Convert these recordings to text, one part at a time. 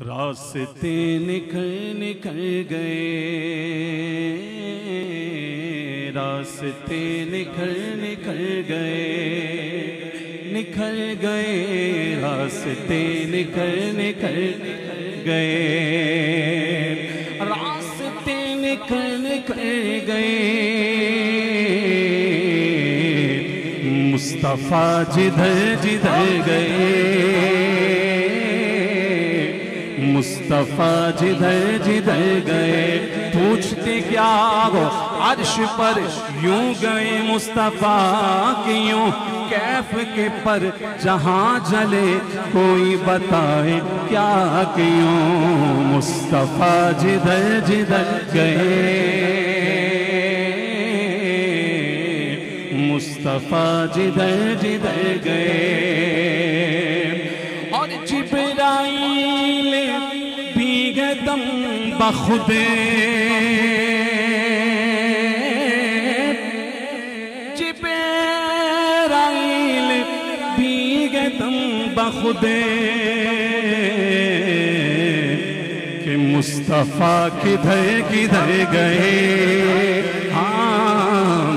راستے نکل گئے، راستے نکل گئے، راستے نکل گئے، راستے نکل گئے، مصطفیٰ جدھر گئے، مصطفیٰ جدھر گئے، پوچھتے کیا ہو عرش پر یوں گئے مصطفیٰ کہ یوں کیف کے پر جہاں جلے کوئی بتائے کیا کہ یوں مصطفیٰ جدھر گئے، مصطفیٰ جدھر گئے، اور جبرائیل بھی گئے دم بخود، جبرائیل بھی گئے دم بخود کہ مصطفیٰ کدھر گئے،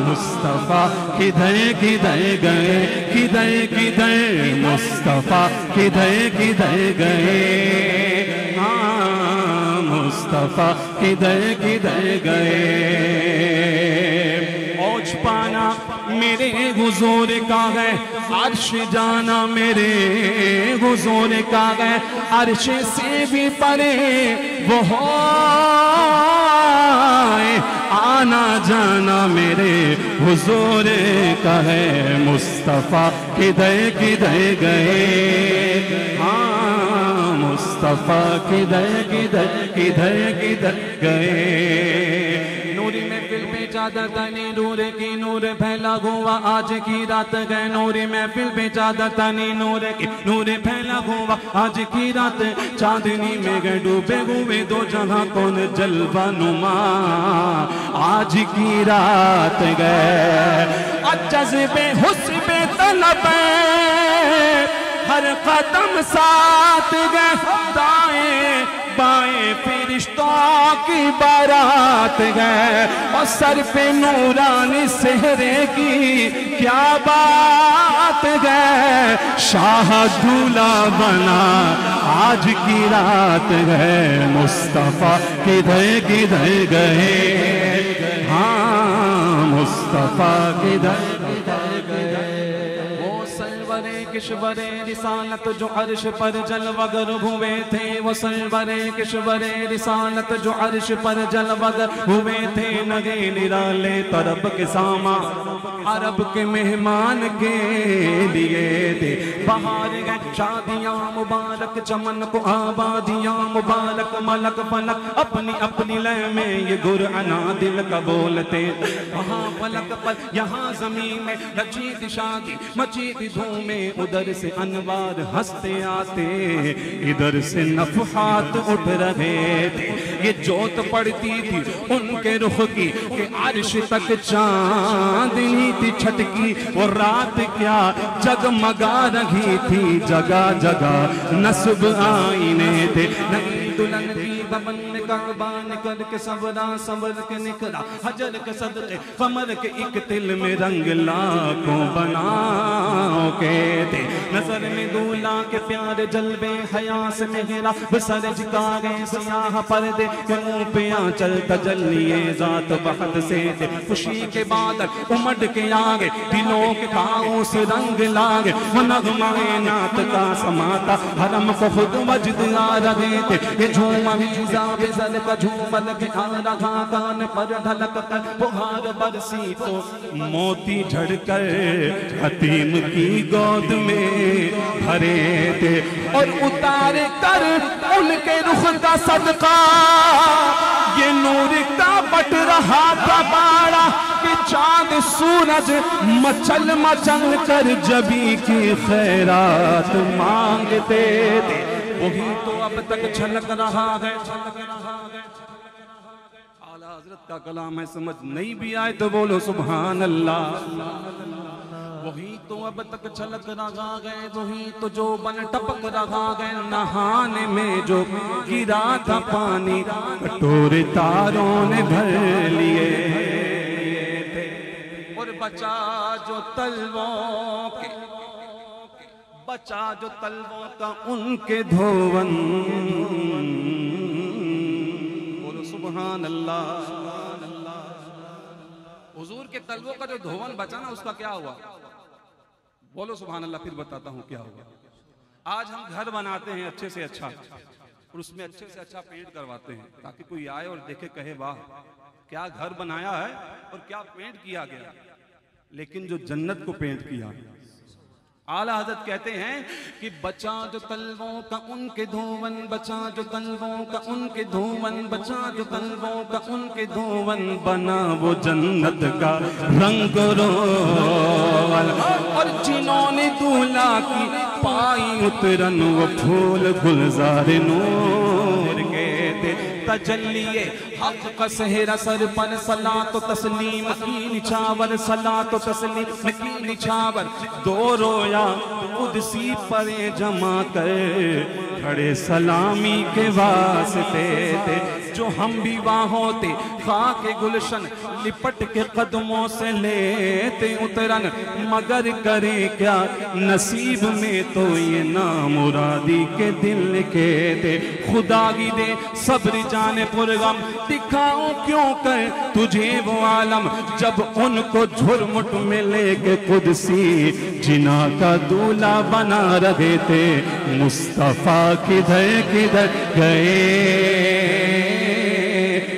مصطفیٰ کدھر گئے، کدھر مصطفیٰ کدھر گئے، مصطفیٰ کدھر گئے، اوج پانا میرے حضور کا ہے، عرش جانا میرے حضور کا ہے، عرش سے بھی پرے وہ آنا جانا میرے حضور کا ہے، مصطفیٰ کدھر گئے، مصطفیٰ کدھر گئے، نوری محفل پہ چادر تنی نور کی نور پھیلا ہوا آج کی رات گئے، نوری محفل پہ چادر تنی نور کی نور پھیلا ہوا آج کی رات، چاندنی میں گئے ڈوبے ہوئے دو جہاں کون جلوہ نما آج کی رات گئے، جذبے حسب طلب ہر قدم ساتھ گئے، دائیں بائیں فرشتوں کی بارات گئے، اور سر پہ نورانی سہرے کی کیا بات گئے، شاہ دولہ بنا آج کی رات گئے، مصطفیٰ کدھر گئے، مصطفیٰ کدھر گئے، وہ سرور کشور رسالت جو عرش پر جلوگر ہوئے تھے، وہ سرور کشور رسالت جو عرش پر جلوگر ہوئے تھے، نگے نرالے طرب کے ساما عرب کے مہمان کے لیے تھے، بہار گئے شادیاں مبارک چمن کو آبادیاں مبارک، ملک فلک اپنی اپنی لے میں یہ گرعنا دل کا بولتے، وہاں فلک پر یہاں زمین میں رچی تھی شادی مچی تھی دھومیں، ادھر سے انوار ہنستے آتے ادھر سے نفحات اٹھ رہے تھے، یہ جوت پڑتی تھی ان کے رخ کی کہ عرش تک چاندنی تھی چھٹکی، وہ رات کیا جگمگا رہی تھی، جگہ جگہ نصب آئینے تھے، نئی دلہن کی ببن قربان کر کے صبر کے نکلا حجر کے صدقے قمر کے ایک تل میں رنگ لاکھوں بناؤ کے تھے، نظر میں دولہا کے پیارے جلوے حیا سے محراب سر جھکا گئے سیاہ پردے کے منہ پہ آنچل تجلیے ذات وقت سے تھے، خوشی کے بادل امڑ کے آگے دلوں کے کاؤس رنگ لاگے، وہ نغمہ نعت کا سماتا حرم کو خود وجد آ رہے تھے، یہ جھوما ویزا بزل کا جھوم لگے آ رہا کان پر ڈھلک کر بہار برسی تو موتی جھڑ کر حتیم کی گود میں بھرے تھے، اور اتار کر ان کے رخ کا صدقہ یہ نور کا بٹ رہا تھا باڑا کہ چاند سورج مچل مچل کر جبی کی خیرات مانگتے تھے، وہی تو اب تک چھلک رہا ہے، اعلیٰ حضرت کا کلام ہے، سمجھ نہیں بھی آئے تو بولو سبحان اللہ، وہی تو اب تک چھلک رہا گئے، وہی تو جو بن ٹپک رہا گئے، نہانے میں جو گرا تھا پانی کٹورے تاروں نے بھر لیے تھے، اور بچا جو تلووں کے، بچا جو تلووں کا ان کے دھون، بولو سبحان اللہ۔ حضور کے تلووں کا جو دھون بچا نا، اس کا کیا ہوا؟ بولو سبحان اللہ، پھر بتاتا ہوں کیا ہوا۔ آج ہم گھر بناتے ہیں اچھے سے اچھا، اور اس میں اچھے سے اچھا پینٹ کرواتے ہیں تاکہ کوئی آئے اور دیکھے کہے واہ کیا گھر بنایا ہے اور کیا پینٹ کیا گیا۔ لیکن جو جنت کو پینٹ کیا، اعلیٰ حضرت کہتے ہیں کہ بچا جو تلووں کا ان کے دھون، بچا جو تلووں کا ان کے دھون، بچا جو تلووں کا ان کے دھون، بنا وہ جنت کا رنگ رول، اور جنہوں نے دولہا کی پائی اترن، وہ پھول گلزار نور کے تھے۔ تجلی حق کا سہرا سر پر صلاۃ و تسلیم کی نچھاور، صلاۃ و تسلیم کی نچھاور، دو رویا قدسی پر جمع کر کھڑے سلامی کے واسطے تھے۔ جو ہم بھی وہاں ہوتے خاک گلشن لپٹ کے قدموں سے لیتے اترن، مگر کرے کیا نصیب میں تو یہ نامرادی کے دل کے تھے۔ خدا کی دے صبر جان پرغم، دکھاؤں کیوں کر تجھے وہ عالم، جب ان کو جھرمٹ میں لے کے قدسی جنا کا دولہا بنا رہے تھے۔ مصطفیٰ کدھر کدھر گئے،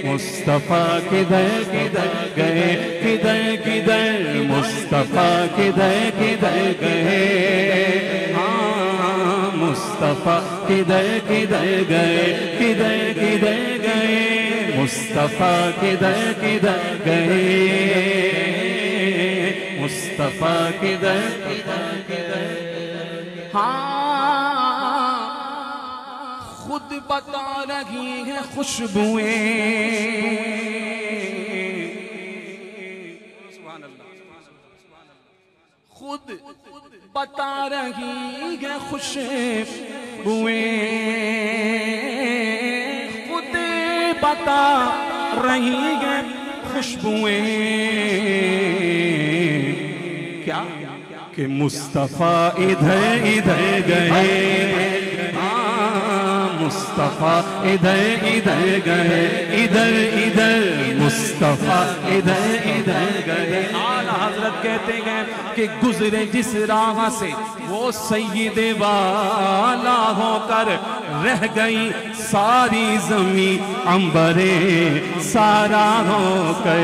مصطفیٰ کدھر کدھر گئے، کدھر کدھر مصطفیٰ کدھر کدھر گئے، ہاں مصطفیٰ کدھر کدھر گئے، کدھر کدھر گئے، مصطفیٰ کدھر کدھر گئے، مصطفیٰ کدھر کدھر گئے، ہاں خود بتا رہی ہے خوشبوئیں، خود بتا رہی ہے خوشبوئیں، خود بتا رہی ہے خوشبوئیں، کیا کہ مصطفیٰ ادھر ادھر گئے، مصطفیٰ ادھر ادھر گئے، ادھر ادھر مصطفیٰ ادھر ادھر گئے۔ اعلیٰ حضرت کہتے ہیں کہ گزرے جس راہ سے وہ سید والا ہو کر، رہ گئی ساری زمین عنبرِ سارا ہو کر،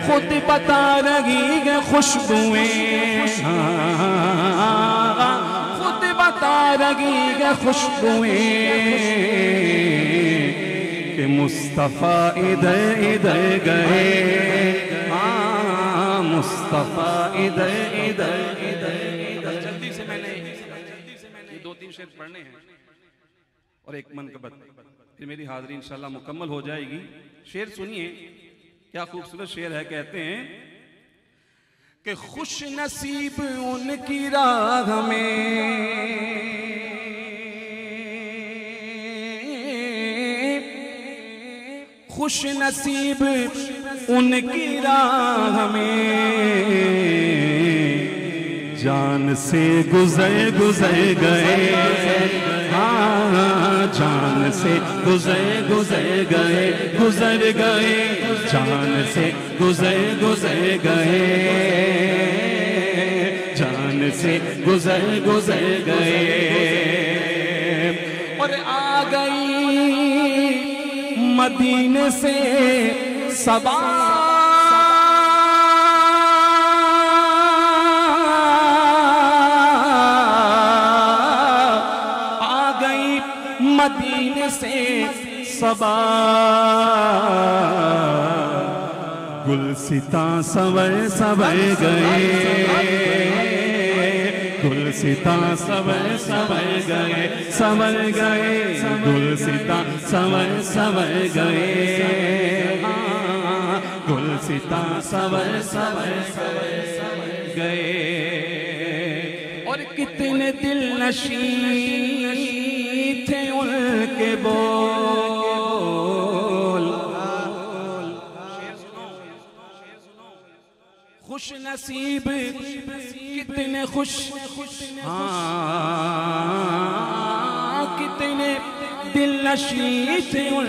خود بتا رہی ہے خوشبوئیں، خود بتا رہی ہے خوشبوئیں، کہ مصطفیٰ ادھر ادھر گئے، ہاں مصطفیٰ ادھر ادھر ادھر۔ جلدی سے میں نے یہ دو تین شعر پڑھنے ہیں اور ایک منقبت، پھر میری حاضری انشاءاللہ مکمل ہو جائے گی۔ شعر سنیے کیا خوبصورت شعر ہے، کہتے ہیں کہ خوش نصیب ان کی راہ میں، خوش نصیب ان کی راہ میں، جان سے گزر گزر گئے، ہاں جان سے گزر گزر گئے، گزر گئے جان سے گزر گزر گئے، جان سے گزر گزر گئے، اور آ گئی مدینے سے صبا، آ گئی مدینے سے صبا، گلستاں سور سور گئے، گلستاں سور سور گئے، سور گئے گلستاں سور سور گئے، گلستاں سور سور گئے۔ گئے اور کتنے دل نشین تھے ان کے بول خوش نصیب کتنے خوش کتنے دل نشین تھے ان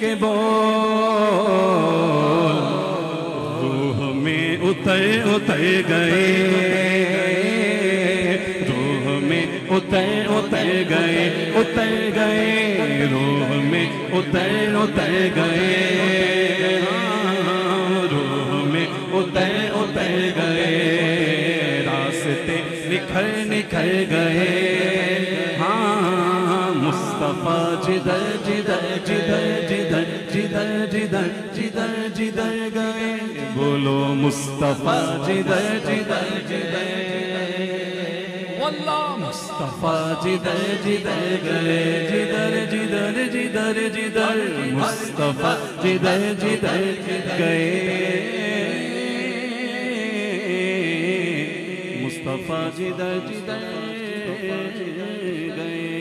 کے بول روح میں اتر گئے روح میں اتر گئے روح میں اتر گئے روح میں اتر گئے راستے نکھر گئے ہاں مصطفیٰ جدھر گئے بولو مصطفیٰ جدھر واللہ مصطفیٰ جدھر گئے جدھر مصطفیٰ جدھر گئے مصطفیٰ جدھر گئے